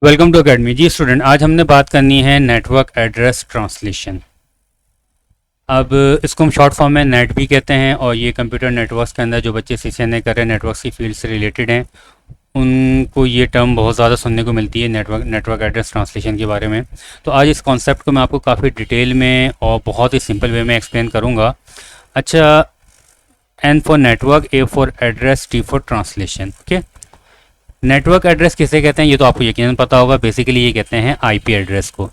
Welcome to academy. जी student, आज हमने बात करनी है नेटवर्क एड्रेस ट्रांसलेशन। अब इसको हम शॉर्ट फॉर्म में नेट भी कहते हैं, और ये कंप्यूटर नेटवर्क्स के अंदर जो बच्चे CCNA कर रहे हैं, नेटवर्क की फील्ड से रिलेटेड हैं, उनको ये टर्म बहुत ज़्यादा सुनने को मिलती है नेटवर्क एड्रेस ट्रांसलेशन के बारे में। तो आज इस कॉन्सेप्ट को मैं आपको काफ़ी डिटेल में और बहुत ही सिंपल वे में एक्सप्लेन करूँगा। अच्छा, N for network, A for address, T for translation. Okay, network address किसे कहते हैं ये तो आपको यकीनन पता होगा। बेसिकली ये कहते हैं आईपी एड्रेस को।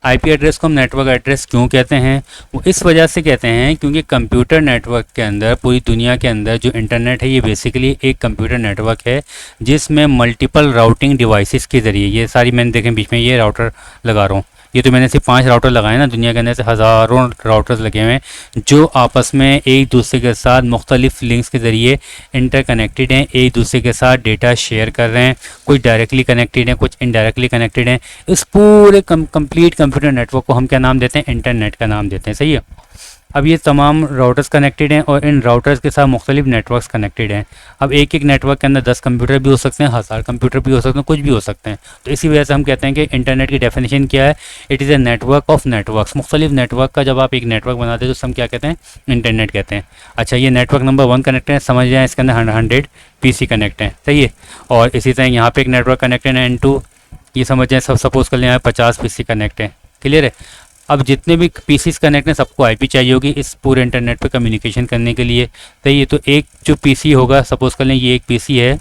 आईपी एड्रेस को हम नेटवर्क एड्रेस क्यों कहते हैं? वो इस वजह से कहते हैं क्योंकि कंप्यूटर नेटवर्क के अंदर, पूरी दुनिया के अंदर जो इंटरनेट है, ये बेसिकली एक कंप्यूटर नेटवर्क है जिसमें मल्टीपल राउटिंग डिवाइसेस के ज़रिए, ये सारी मैंने देखें बीच में ये राउटर लगा रहा हूँ, ये तो मैंने सिर्फ 5 राउटर लगाए ना, दुनिया के अंदर से हज़ारों राउटर्स लगे हुए हैं जो आपस में एक दूसरे के साथ मुख्तलिफ लिंक्स के ज़रिए इंटरकनेक्टेड हैं, एक दूसरे के साथ डेटा शेयर कर रहे हैं। कुछ डायरेक्टली कनेक्टेड हैं, कुछ इनडायरेक्टली कनेक्टेड हैं। इस पूरे कंप्लीट कंप्यूटर नेटवर्क को हम क्या नाम देते हैं? इंटरनेट का नाम देते हैं। सही है। अब ये तमाम राउटर्स कनेक्टेड हैं और इन राउटर्स के साथ मुख्तलिफ नेटवर्क्स कनेक्टेड हैं। अब एक एक नेटवर्क के अंदर 10 कंप्यूटर भी हो सकते हैं, 1000 कंप्यूटर भी हो सकते हैं, कुछ भी हो सकते हैं। तो इसी वजह से हम कहते हैं कि इंटरनेट की डेफिनेशन क्या है? It is a network of networks. मुख्तलिफ नेटवर्क का जब आप एक नेटवर्क बनाते हैं तो हम क्या कहते हैं? इंटरनेट कहते हैं। अच्छा, ये नेटवर्क नंबर 1 कनेक्टेड है, समझ जाए इसके अंदर 100 PC कनेक्ट हैं। सही है। और इसी तरह यहाँ पर एक नेटवर्क कनेक्टेड है N2, ये समझ जाए, सब सपोज कर लें यहाँ 50 PC कनेक्ट हैं। क्लियर है। अब जितने भी पीसीस कनेक्ट हैं सबको आईपी चाहिए होगी इस पूरे इंटरनेट पे कम्युनिकेशन करने के लिए। तो ये तो एक जो पीसी होगा, सपोज कर लें ये एक पीसी है,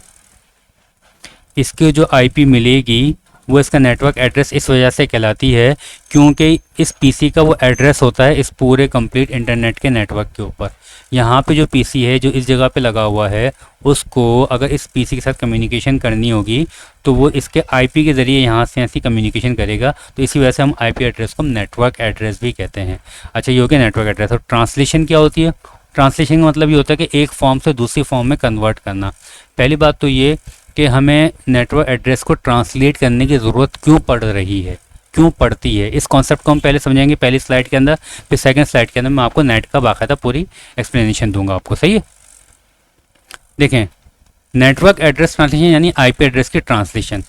इसकी जो आईपी मिलेगी वो इसका नेटवर्क एड्रेस इस वजह से कहलाती है क्योंकि इस पीसी का वो एड्रेस होता है इस पूरे कंप्लीट इंटरनेट के नेटवर्क के ऊपर। यहाँ पे जो पीसी है जो इस जगह पे लगा हुआ है, उसको अगर इस पीसी के साथ कम्युनिकेशन करनी होगी तो वो इसके आईपी के ज़रिए यहाँ से ऐसी कम्युनिकेशन करेगा। तो इसी वजह से हम आईपी एड्रेस को नेटवर्क एड्रेस भी कहते हैं। अच्छा, ये हो गया नेटवर्क एड्रेस। और ट्रांसलेशन क्या होती है? ट्रांसलेशन का मतलब ये होता है कि एक फॉर्म से दूसरी फॉर्म में कन्वर्ट करना। पहली बात तो ये कि हमें नेटवर्क एड्रेस को ट्रांसलेट करने की ज़रूरत क्यों पड़ रही है, क्यों पड़ती है, इस कॉन्सेप्ट को हम पहले समझेंगे पहली स्लाइड के अंदर। फिर सेकंड स्लाइड के अंदर मैं आपको नेट का बाकायदा पूरी एक्सप्लेनेशन दूंगा आपको। सही है। देखें, नेटवर्क एड्रेस ट्रांसलेशन यानी आईपी एड्रेस की ट्रांसलेशन।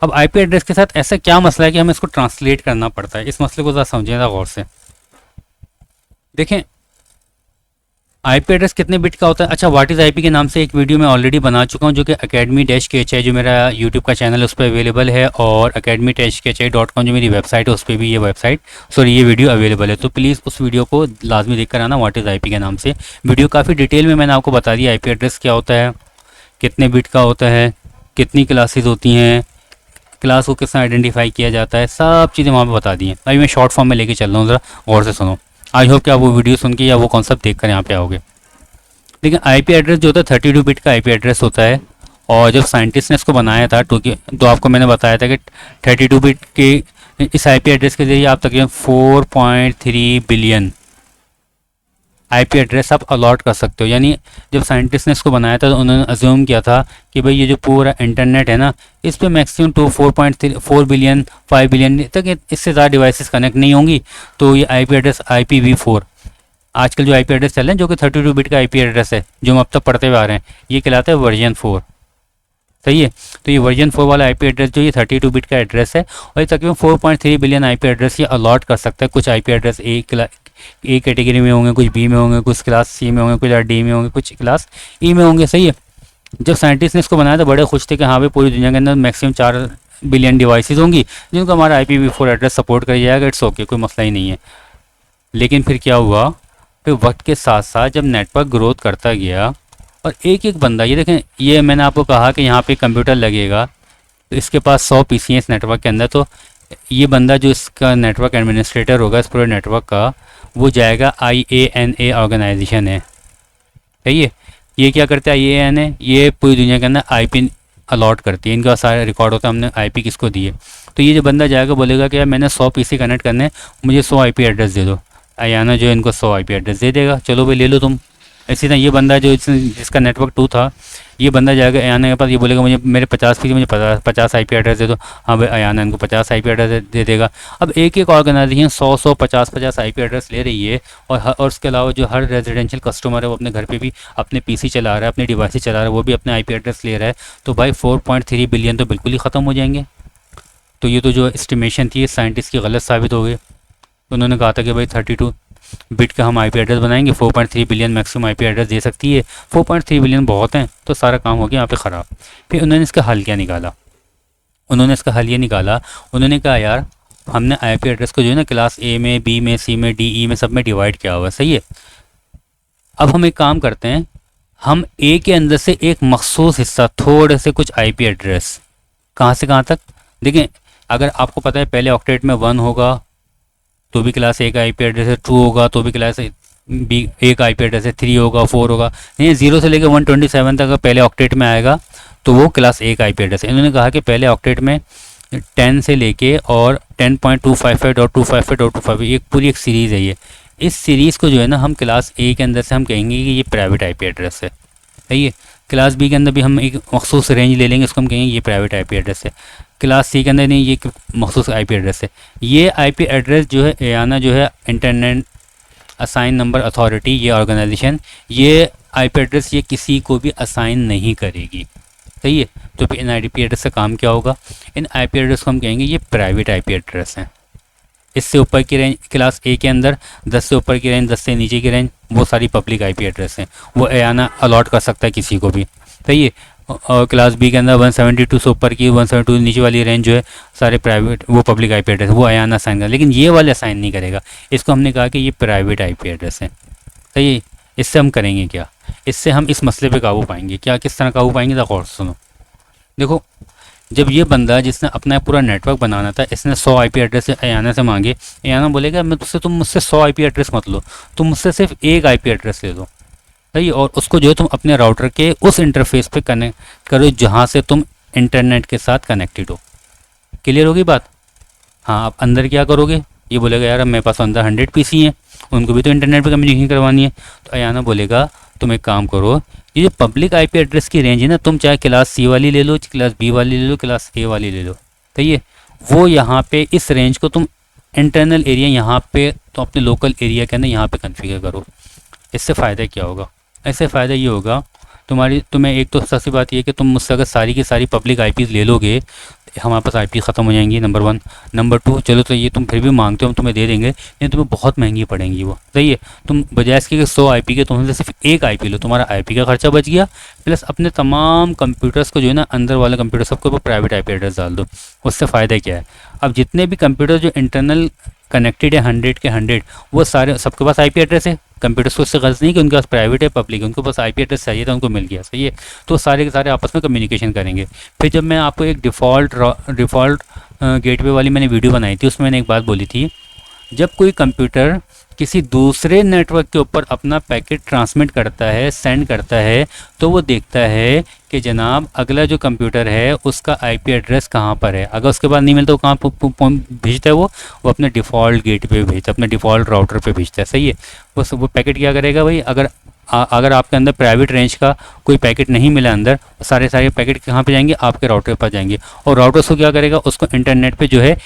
अब आईपी एड्रेस के साथ ऐसा क्या मसला है कि हमें इसको ट्रांसलेट करना पड़ता है? इस मसले को ज़रा समझिएगा गौर से। देखें, आईपी एड्रेस कितने बिट का होता है? अच्छा, व्हाट इज़ आईपी के नाम से एक वीडियो मैं ऑलरेडी बना चुका हूँ जो कि academy-khi जो मेरा यूट्यूब का चैनल है उस पर अवेलेबल है, और academy-khi.com जो मेरी वेबसाइट है उस पर भी ये वीडियो अवेलेबल है। तो प्लीज़ उस वीडियो को लाजमी देख कर आना, व्हाट इज़ आईपी के नाम से। वीडियो काफ़ी डिटेल में मैंने आपको बता दिया आईपी एड्रेस क्या होता है, कितने बिट का होता है, कितनी क्लासेज होती हैं, क्लास को किस तरह आइडेंटिफाई किया जाता है, सब चीज़ें वहाँ पर बता दी हैं। अभी मैं शॉर्ट फॉर्म में लेके चल रहा हूँ, ज़रा गौर से सुनो। आई होप कि आप वो वीडियो सुन के या वो कॉन्सेप्ट देख कर यहाँ पे आओगे। लेकिन आईपी एड्रेस जो होता है 32 बिट का आईपी एड्रेस होता है, और जब साइंटिस्ट ने इसको बनाया था तो आपको मैंने बताया था कि 32 बिट के इस आईपी एड्रेस के जरिए आप तकरीबन 4.3 बिलियन आईपी एड्रेस आप अलॉट कर सकते हो। यानी जब साइंटिस्ट ने इसको बनाया था तो उन्होंने अज्यूम किया था कि भाई ये जो पूरा इंटरनेट है ना, इस पर मैक्सिमम 4 बिलियन 5 बिलियन तक इससे ज़्यादा डिवाइसेस कनेक्ट नहीं होंगी। तो ये आईपी एड्रेस IPv4, आजकल जो आईपी एड्रेस चल रहे हैं जो कि 32 बिट का आईपी एड्रेस है जो हम अब तक पढ़ते हुए आ रहे हैं, ये कहलाता है वर्जन 4। सही है। तो ये वर्जन 4 वाला आईपी एड्रेस जो ये 32 बिट का एड्रेस है, और ये तकरीबन 4.3 बिलियन आईपी एड्रेस ये अलॉट कर सकता है। कुछ आईपी एड्रेस ए कैटेगरी में होंगे, कुछ बी में होंगे, कुछ क्लास सी में होंगे, कुछ डी में होंगे, कुछ क्लास ई में होंगे। सही है। जब साइंटिस्ट ने इसको बनाया तो बड़े खुश थे कि हाँ भाई पूरी दुनिया के अंदर मैक्सिमम 4 बिलियन डिवाइसेस होंगी जिनको हमारा IPv4 एड्रेस सपोर्ट कर जाएगा। इट्स ओके, कोई मसला ही नहीं है। लेकिन फिर क्या हुआ, फिर वक्त के साथ साथ जब नेटवर्क ग्रोथ करता गया और एक एक बंदा, ये देखें, ये मैंने आपको कहा कि यहाँ पे कंप्यूटर लगेगा तो इसके पास 100 PC हैं इस नेटवर्क के अंदर। तो ये बंदा जो इसका नेटवर्क एडमिनिस्ट्रेटर होगा इस पूरे नेटवर्क का, वो जाएगा IANA ऑर्गेनाइजेशन है। सही है। ये क्या करता है? IANA ये पूरी दुनिया के अंदर IP अलॉट करती है, इनका सारा रिकॉर्ड होता है हमने IP किसको दिए। तो ये जो बंदा जाएगा बोलेगा कि यार मैंने 100 PC कनेक्ट करने, मुझे 100 IP एड्रेस दे दो। आयाना जो इनको 100 IP एड्रेस दे देगा, चलो भाई ले लो तुम। इसी तरह ये बंदा जो जिसका नेटवर्क 2 था, ये बंदा जाएगा अयाना के पास, ये बोलेगा मुझे मेरे 50 PC मुझे 50 IP एड्रेस दे दो। हाँ भाई, अयाना इनको 50 IP एड्रेस दे देगा। अब एक एक ऑर्गेनाइजेशन 100 50 IP एड्रेस ले रही है, और उसके अलावा जो हर रेजिडेंशियल कस्टमर है वो अपने घर पे भी अपने PC चला रहा है, अपने डिवाइस चला रहा है, वो भी अपने IP एड्रेस ले रहा है। तो भाई 4.3 बिलियन तो बिल्कुल ही ख़त्म हो जाएंगे। तो ये तो जो एस्टिमेशन थी साइंटिस्ट की गलत साबित हो गई। तो उन्होंने कहा था कि भाई 32 बिट का हम आईपी एड्रेस बनाएंगे, 4.3 बिलियन मैक्सिमम आईपी एड्रेस दे सकती है, 4.3 बिलियन बहुत हैं, तो सारा काम हो गया यहाँ पे ख़राब। फिर उन्होंने इसका हल क्या निकाला, उन्होंने कहा यार हमने आईपी एड्रेस को जो है ना क्लास ए में, बी में, सी में, डी, ई में, सब में डिवाइड किया हुआ है, सही है। अब हम एक काम करते हैं, हम ए के अंदर से एक मखसूस हिस्सा, थोड़े से कुछ आईपी एड्रेस, कहाँ से कहाँ तक, देखें अगर आपको पता है पहले ऑक्टेट में 1 होगा तो भी क्लास ए का आईपी एड्रेस है, 2 होगा तो भी क्लास बी ए का आईपी एड्रेस है, 3 होगा, 4 होगा, नहीं 0 से लेकर 127 तक पहले ऑक्टेट में आएगा तो वो क्लास ए का आईपी एड्रेस है। इन्होंने कहा कि पहले ऑक्टेट में 10 से लेके और 10.255.255.255 एक पूरी एक सीरीज़ है ये। इस सीरीज़ को जो है ना हम क्लास ए के अंदर से हम कहेंगे कि ये प्राइवेट आईपी एड्रेस है, सही है। क्लास बी के अंदर भी हम एक मखसूस रेंज ले लेंगे, उसको हम कहेंगे ये प्राइवेट आईपी एड्रेस है। क्लास सी के अंदर नहीं, ये मखसूस आईपी एड्रेस है। ये आईपी एड्रेस जो है एआना जो है इंटरनेट असाइन नंबर अथॉरिटी, ये ऑर्गेनाइजेशन, ये आईपी एड्रेस ये किसी को भी असाइन नहीं करेगी, सही है। तो फिर इन आईपी एड्रेस का काम क्या होगा, इन आईपी एड्रेस को हम कहेंगे ये प्राइवेट आईपी एड्रेस हैं। इससे ऊपर की रेंज क्लास ए के अंदर 10 से ऊपर की रेंज, 10 से नीचे की रेंज, वो सारी पब्लिक आईपी एड्रेस हैं, वो एआना अलॉट कर सकता है किसी को भी, सही है। और क्लास बी के अंदर 172 से ऊपर की, 172 नीचे वाली रेंज जो है सारे प्राइवेट, वो पब्लिक आईपी एड्रेस, वो एआना असाइन करेगा, लेकिन ये वाले असाइन नहीं करेगा। इसको हमने कहा कि ये प्राइवेट आईपी एड्रेस है, सही है। इससे हम करेंगे क्या, इससे हम इस मसले पे काबू पाएंगे क्या, किस तरह काबू पाएंगे, तो गौर से सुनो। देखो जब ये बंदा जिसने अपना पूरा नेटवर्क बनाना था, इसने 100 आईपी एड्रेस एआना से मांगे, एआना बोलेगा मैं तुझसे, तुम मुझसे 100 आईपी एड्रेस मत लो, तुम मुझसे सिर्फ एक आईपी एड्रेस ले लो, सही। और उसको जो है तुम अपने राउटर के उस इंटरफेस पे कनेक्ट करो जहाँ से तुम इंटरनेट के साथ कनेक्टेड हो। क्लियर होगी बात। हाँ, आप अंदर क्या करोगे, ये बोलेगा यार मेरे पास अंदर 100 पीसी हैं, उनको भी तो इंटरनेट पे कम्युनिकेशन करवानी है। तो एआना बोलेगा तुम एक काम करो, ये जो पब्लिक आईपी एड्रेस की रेंज है ना, तुम चाहे क्लास सी वाली ले लो, क्लास बी वाली ले लो, क्लास ए वाली ले लो, सही है। वो यहाँ पे इस रेंज को तुम इंटरनल एरिया यहाँ पे तो अपने लोकल एरिया के अंदर यहाँ पे कन्फिगर करो। इससे फ़ायदा क्या होगा, ऐसे फ़ायदा ये होगा तुम्हें एक तो सबसे बात ये है कि तुम मुझसे अगर सारी की सारी पब्लिक आईपीज़ ले लोगे, हमारे पास आईपी ख़त्म हो जाएंगी, नंबर 1। नंबर 2, चलो तो ये तुम फिर भी मांगते हो, हम तुम्हें दे देंगे, लेकिन तुम्हें बहुत महंगी पड़ेंगी वो, सही है। तुम बजाय इसके 100 आईपी के तुमसे सिर्फ एक आईपी लो, तुम्हारा आईपी का खर्चा बच गया, प्लस अपने तमाम कंप्यूटर्स को जो है ना, अंदर वाले कंप्यूटर सबके ऊपर प्राइवेट आईपी एड्रेस डाल दो। उससे फ़ायदा क्या है, अब जितने भी कंप्यूटर जो इंटरनल कनेक्टेड है 100 के 100, वो सारे सबके पास आईपी एड्रेस है। कंप्यूटर्स को उससे गर्ज नहीं कि उनके पास प्राइवेट है पब्लिक है, उनको बस आईपी एड्रेस चाहिए था, उनको मिल गया, सही है। तो सारे के सारे आपस में कम्युनिकेशन करेंगे। फिर जब मैं आपको एक डिफ़ॉल्ट गेटवे वाली मैंने वीडियो बनाई थी, उसमें मैंने एक बात बोली थी, जब कोई कंप्यूटर किसी दूसरे नेटवर्क के ऊपर अपना पैकेट ट्रांसमिट करता है, सेंड करता है, तो वो देखता है कि जनाब अगला जो कंप्यूटर है उसका आईपी एड्रेस कहाँ पर है। अगर उसके बाद नहीं मिलता, वो कहाँ भेजता है, वो अपने डिफ़ॉल्ट गेट पे भेजता है, अपने डिफ़ॉल्ट राउटर पे भेजता है, सही है। वो पैकेट क्या करेगा भाई, अगर आपके अंदर प्राइवेट रेंज का कोई पैकेट नहीं मिला अंदर, सारे पैकेट कहाँ पे जाएंगे, आपके राउटर पर जाएंगे। और राउटर को क्या करेगा, उसको इंटरनेट पे जो है,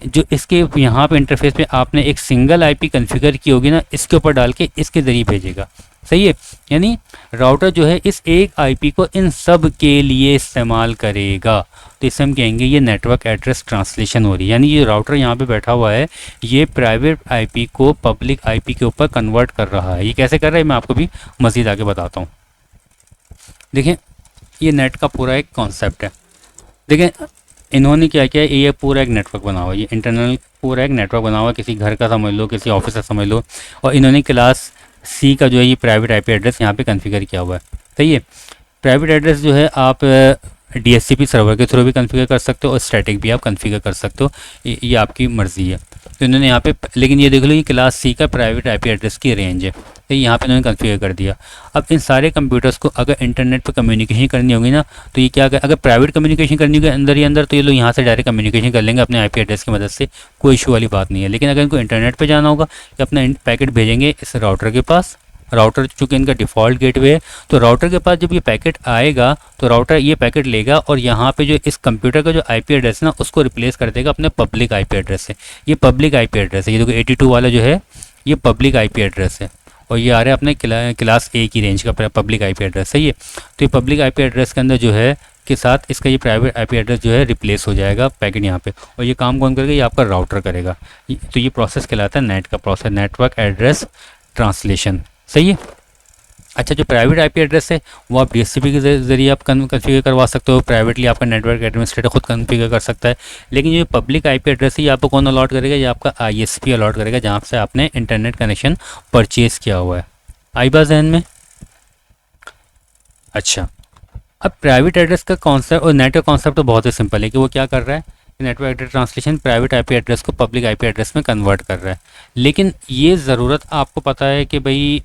जो इसके यहाँ पे इंटरफेस पे आपने एक सिंगल आईपी कॉन्फ़िगर की होगी ना, इसके ऊपर डाल के इसके ज़रिए भेजेगा, सही है। यानी राउटर जो है इस एक आईपी को इन सब के लिए इस्तेमाल करेगा। तो इसे हम कहेंगे ये नेटवर्क एड्रेस ट्रांसलेशन हो रही है, यानी ये राउटर यहाँ पे बैठा हुआ है, ये प्राइवेट आईपी को पब्लिक आईपी के ऊपर कन्वर्ट कर रहा है। ये कैसे कर रहा है मैं आपको भी मज़ीद आगे बताता हूँ। देखें ये नेट का पूरा एक कॉन्सेप्ट है। देखें इन्होंने क्या किया, ये पूरा एक नेटवर्क बना हुआ है, ये इंटरनल पूरा एक नेटवर्क बना हुआ है, किसी घर का समझ लो, किसी ऑफिस का समझ लो, और इन्होंने क्लास सी का जो है ये प्राइवेट आईपी एड्रेस यहाँ पे कॉन्फ़िगर किया हुआ है, सही है। प्राइवेट एड्रेस जो है आप DHCP सर्वर के थ्रू भी कॉन्फ़िगर कर सकते हो और स्टैटिक भी आप कॉन्फ़िगर कर सकते हो, ये आपकी मर्ज़ी है। तो इन्होंने यहाँ पे, लेकिन ये देख लो ये क्लास सी का प्राइवेट आईपी एड्रेस की रेंज है, तो यहाँ पे इन्होंने कॉन्फ़िगर कर दिया। अब इन सारे कंप्यूटर्स को अगर इंटरनेट पे कम्युनिकेशन करनी होगी ना, तो ये क्या अगर प्राइवेट कम्युनिकेशन करनी होगी अंदर ही अंदर, तो ये लोग यहाँ से डायरेक्ट कम्युनिकेशन कर लेंगे अपने आईपी एड्रेस की मदद से, कोई इशू वाली बात नहीं है। लेकिन अगर इनको इंटरनेट पर जाना होगा, कि अपना पैकेट भेजेंगे इस राउटर के पास, राउटर चूँकि इनका डिफ़ॉल्ट गेटवे है, तो राउटर के पास जब ये पैकेट आएगा तो राउटर ये पैकेट लेगा और यहाँ पे जो इस कंप्यूटर का जो आईपी एड्रेस है ना, उसको रिप्लेस कर देगा अपने पब्लिक आईपी एड्रेस से। ये पब्लिक आईपी एड्रेस है, ये देखो 82 वाला जो है ये पब्लिक आईपी एड्रेस है, और ये आ रहा है अपने क्लास ए की रेंज का पब्लिक आईपी एड्रेस, सही है। तो ये पब्लिक आईपी एड्रेस के अंदर जो है के साथ इसका ये प्राइवेट आईपी एड्रेस जो है रिप्लेस हो जाएगा पैकेट यहाँ पे। और ये काम कौन करेगा? ये आपका राउटर करेगा। तो ये प्रोसेस कहलाता है नेट का प्रोसेस, नेटवर्क एड्रेस ट्रांसलेशन। सही है। अच्छा, जो प्राइवेट आईपी एड्रेस है वो आप डीएचसीपी के ज़रिए आप कन्फिगर करवा सकते हो। प्राइवेटली आपका नेटवर्क एडमिनिस्ट्रेटर खुद कन्फिगर कर सकता है। लेकिन जो पब्लिक आईपी एड्रेस है ये आपको कौन अलॉट करेगा? ये आपका आईएसपी अलॉट करेगा, जहाँ से आपने इंटरनेट कनेक्शन परचेज़ किया हुआ है। आई बात ज़हन में? अच्छा, अब प्राइवेट एड्रेस का कॉन्सेप्ट और नेट का कॉन्सेप्ट तो बहुत ही सिंपल है कि वो क्या कर रहा है, network address translation private IP address को पब्लिक आईपी एड्रेस में कन्वर्ट कर रहा है। लेकिन ये ज़रूरत आपको पता है कि भाई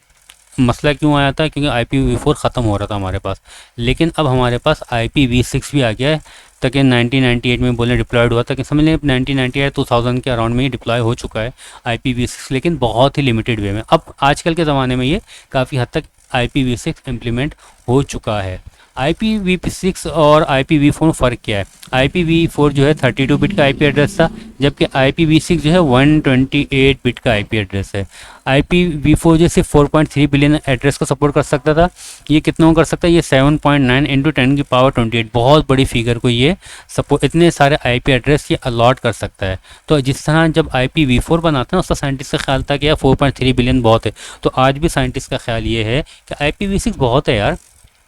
मसला क्यों आया था? क्योंकि IPv4 ख़त्म हो रहा था हमारे पास। लेकिन अब हमारे पास IPv6 भी आ गया है। तक 1998 में बोले डिप्लॉयड हुआ था, कि समझ लें 1998 2000 के अराउंड में ही डिप्लॉय हो चुका है IPv6, लेकिन बहुत ही लिमिटेड वे में। अब आजकल के ज़माने में ये काफ़ी हद तक IPv6 इम्प्लीमेंट हो चुका है। IPv6 और IPv4 में फ़र्क क्या है? IPv4 जो है 32 बिट का आईपी एड्रेस था, जबकि IPv6 जो है 128 बिट का आईपी एड्रेस है। IPv4 जो सिर्फ 4.3 बिलियन एड्रेस को सपोर्ट कर सकता था, ये कितना कर सकता है? ये 7.9 इंटू 10 की पावर 28, बहुत बड़ी फिगर को ये सपोर्ट, इतने सारे आईपी एड्रेस ये अलॉट कर सकता है। तो जिस तरह जब IPv4 बनाता है उसका साइंटिस्ट का ख्याल था कि यार 4.3 बिलियन बहुत है, तो आज भी साइंटिस्ट का ख्याल ये है कि IPv6 बहुत है यार,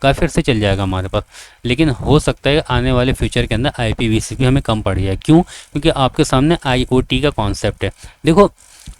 काफ़ी अर्से चल जाएगा हमारे पास। लेकिन हो सकता है आने वाले फ्यूचर के अंदर IPv6 भी हमें कम पड़ जाए। क्यों? क्योंकि आपके सामने IoT का कॉन्सेप्ट है। देखो,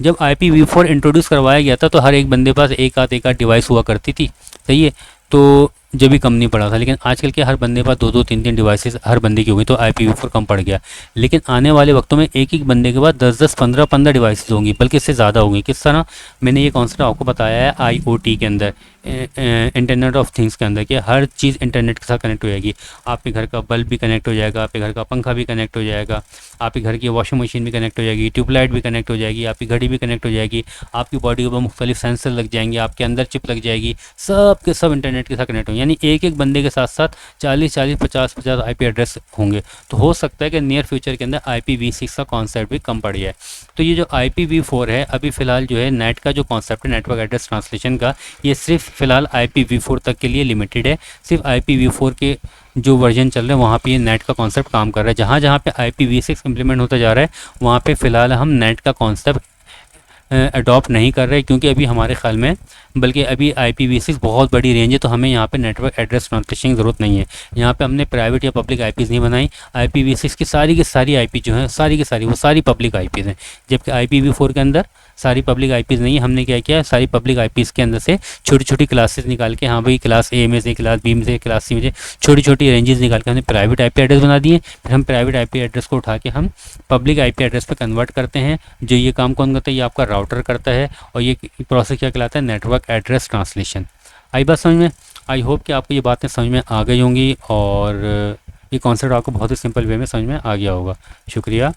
जब IPv4 इंट्रोड्यूस करवाया गया था तो हर एक बंदे पास एक आध डिवाइस हुआ करती थी। सही है, तो जब भी कम नहीं पड़ा था। लेकिन आजकल के हर बंदे पास 2-2 3-3 डिवाइसेस हर बंदे की होगी, तो IPv4 कम पड़ गया। लेकिन आने वाले वक्तों में एक एक बंदे के पास 10-10 15-15 डिवाइसेस होंगी, बल्कि इससे ज़्यादा होंगी। किस तरह? मैंने ये कॉन्सेप्ट आपको बताया है IoT के अंदर, इंटरनेट ऑफ थिंग्स के अंदर, कि हर चीज़ इंटरनेट के साथ कनेक्ट हो जाएगी। आपके घर का बल्ब भी कनेक्ट हो जाएगा, आपके घर का पंखा भी कनेक्ट हो जाएगा, आपके घर की वॉशिंग मशीन भी कनेक्ट हो जाएगी, ट्यूबलाइट भी कनेक्ट हो जाएगी, आपकी घड़ी भी कनेक्ट हो जाएगी, आपकी बॉडी के ऊपर मुख्तलिफ सेंसर लग जाएंगे, आपके अंदर चिप लग जाएगी, सब के सब इंटरनेट के साथ कनेक्ट होंगे। यानी एक एक बंदे के साथ साथ 40-40 50-50 आईपी एड्रेस होंगे। तो हो सकता है कि नियर फ्यूचर के अंदर IPv6 का कॉन्सेप्ट भी कम पड़ जाए। तो ये जो IPv4 है, अभी फ़िलहाल जो है नेट का जो कॉन्सेप्ट है नेटवर्क एड्रेस ट्रांसलेशन का, ये सिर्फ फ़िलहाल IPv4 तक के लिए लिमिटेड है। सिर्फ IPv4 के जो वर्जन चल रहे हैं वहाँ पे ये नेट का कॉन्सेप्ट काम कर रहा है। जहाँ जहाँ पे IPv6 इम्प्लीमेंट होता जा रहा है वहाँ पे फ़िलहाल हम नेट का कॉन्सेप्ट अडॉप्ट नहीं कर रहे, क्योंकि अभी हमारे ख्याल में, बल्कि अभी IPv6 बहुत बड़ी रेंज है, तो हमें यहाँ पे नेटवर्क एड्रेस ट्रांसलेशन की ज़रूरत नहीं है। यहाँ पे हमने प्राइवेट या पब्लिक आईपीज़ नहीं बनाई। IPv6 की सारी आईपी जो हैं, सारी की सारी वो सारी पब्लिक आईपीज़ हैं, जबकि IPv4 के अंदर सारी पब्लिक आईपीज़ नहीं है। हमने क्या किया, सारी पब्लिक आईपीज़ के अंदर से छोटी छोटी क्लासेस निकाल के, हाँ भाई क्लास A में से, क्लास B में से, क्लास C में से छोटी छोटी रेंजेस निकाल के हमने प्राइवेट आईपी एड्रेस बना दिए। फिर हम प्राइवेट आईपी एड्रेस को उठा के हम पब्लिक आईपी एड्रेस पे कन्वर्ट करते हैं। जो ये काम कौन करता है? ये आपका राउटर करता है, और ये प्रोसेस क्या कहलाता है? Network address translation. आई बात समझ में? आई होप कि आपको ये बातें समझ में आ गई होंगी, और ये कॉन्सेप्ट आपको बहुत ही सिंपल वे में समझ में आ गया होगा। शुक्रिया।